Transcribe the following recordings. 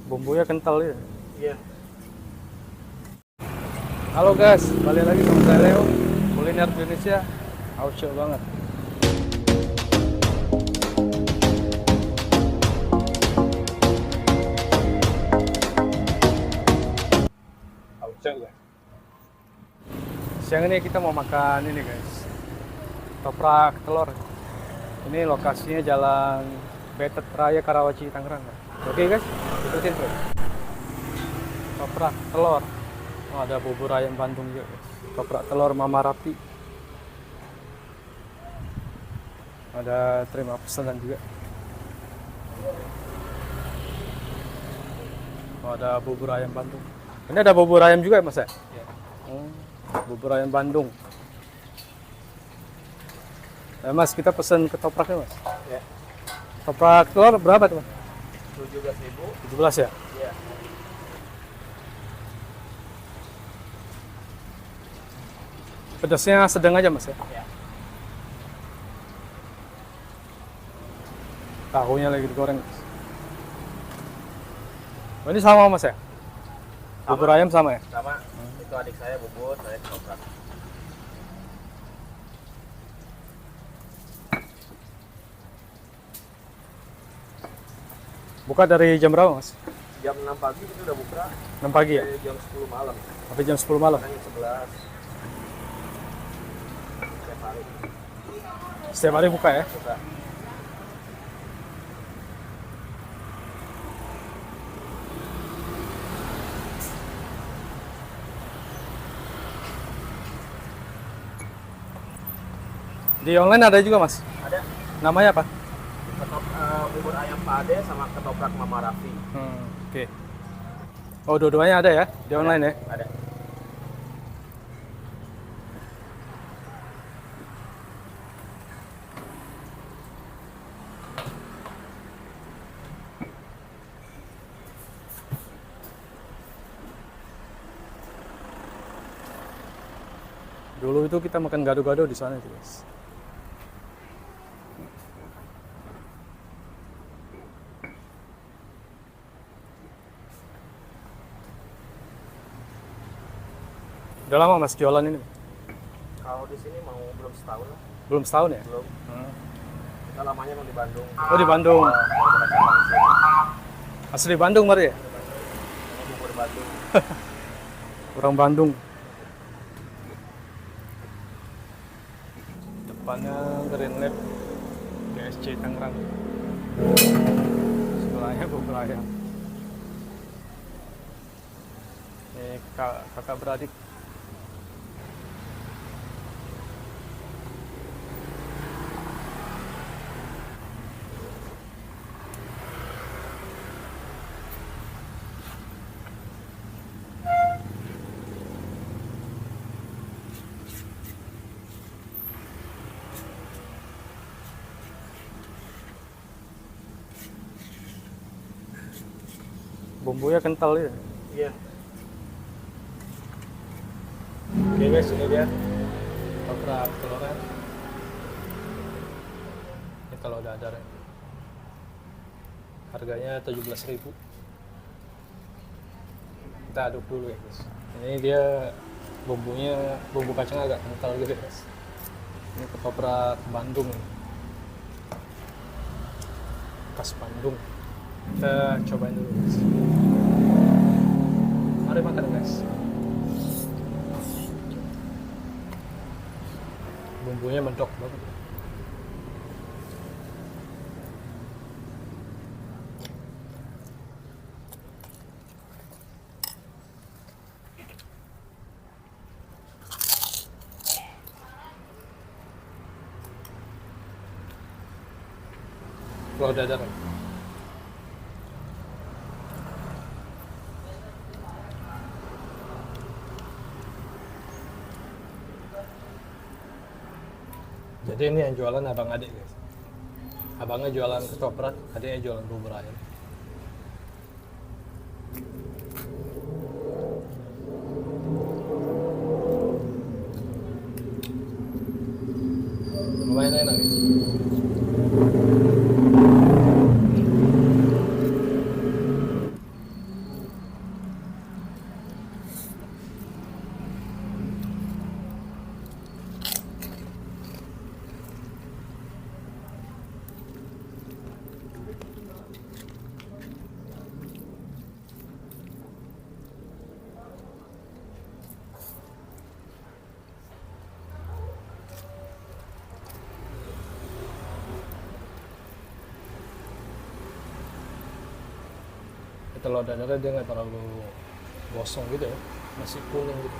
Bumbunya kental ya. Iya. Halo guys, balik lagi sama saya Leo. Kuliner Indonesia, auco banget. Auco guys. Siang ini kita mau makan ini guys, toprak telur. Ini lokasinya Jalan Betet Raya Karawaci Tangerang. Oke guys, ikutin terus. Toprak telur. Oh, ada bubur ayam Bandung juga guys. Toprak telur Mama Rapi. Ada terima pesanan juga. Oh, ada bubur ayam Bandung. Ini ada bubur ayam juga mas ya? Iya. Bubur ayam Bandung. Mas, kita pesen ketopraknya mas. Iya. Toprak telur berapa tuh mas? 17.000. 17 ya? Iya. Pedasnya sedang aja mas ya? Iya. Tahunya lagi digoreng mas. Oh, ini sama mas ya? Bubur ayam sama ya? Sama. Itu adik saya bubur, saya ketoprak. Buka dari jam berapa mas? Jam 6 pagi itu udah buka. 6 pagi ya? Sampai jam 10 malam. Sampai jam 10 malam? Jam 11. Setiap hari. Setiap hari buka ya? Buka. Di online ada juga mas? Ada Namanya apa? bubur ayam pade sama ketoprak Mama Rafi. Oke. Oh, dua-duanya ada ya? Di online ya? Ada. Dulu itu kita makan gado-gado di sana itu guys. Udah lama mas jualan ini? Kalau di sini mau belum setahun lah. Belum setahun ya? Belum. Kita lamanya mau di Bandung. Oh, di Bandung. Asli Bandung berarti ya? Ini bubur Bandung. Orang Bandung. Depannya Green Lab GSC Tangerang. Sebelahnya bubur ayam. Ini kakak beradik. Bumbunya kental ya. Iya. Oke guys, ini dia toprak telurnya. Ini kalau udah ada harganya 17.000. Kita aduk dulu ya guys. Ini dia bumbunya, bumbu kacang agak kental gitu guys. Ini ketoprak Bandung, khas Bandung. Kita cobain dulu guys. Mari makan guys. Bumbunya mendok banget. Kalau dadar. Jadi ini yang jualan abang adik guys. Abangnya jualan ketoprak, adiknya jualan bubur ayam. Lumayan enak guys. telur dadar dia nggak terlalu gosong gitu ya, masih kuning gitu.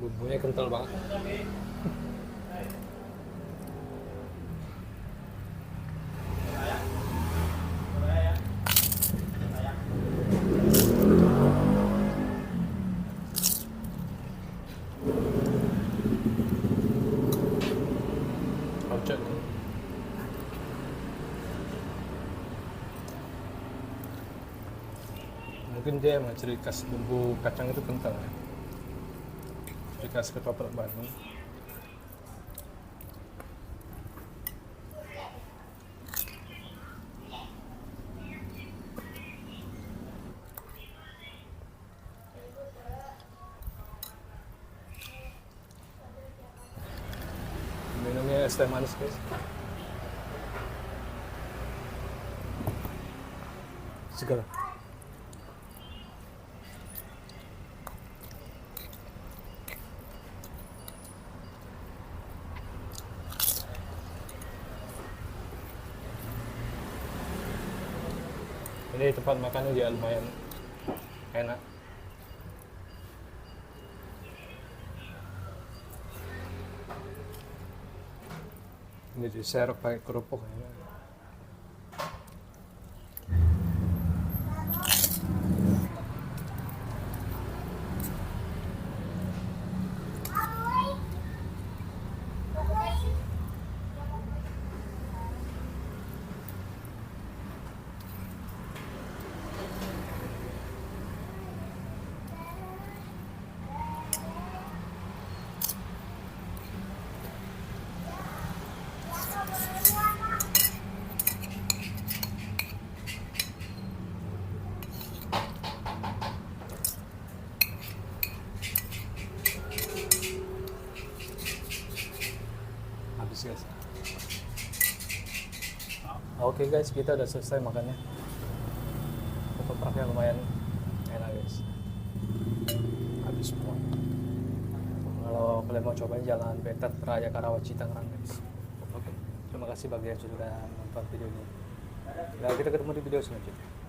Bumbunya kental banget. Ocak. Mungkin dia emang ciri khas bumbu kacang itu kental ya. Ciri khas ketoprak Bandung. Minumnya es teh manis guys. Segar. Ini tempat makannya juga lumayan enak. Ini diserok pakai kerupuk ya. Habis guys. Oke guys, kita udah selesai makannya. Ketopraknya lumayan enak guys. Habis semua. Kalau kalian mau cobain, jalan Betet Raya Karawaci Tangerang guys. Oke, terima kasih bagi yang sudah nonton video ini. Nah, kita ketemu di video selanjutnya.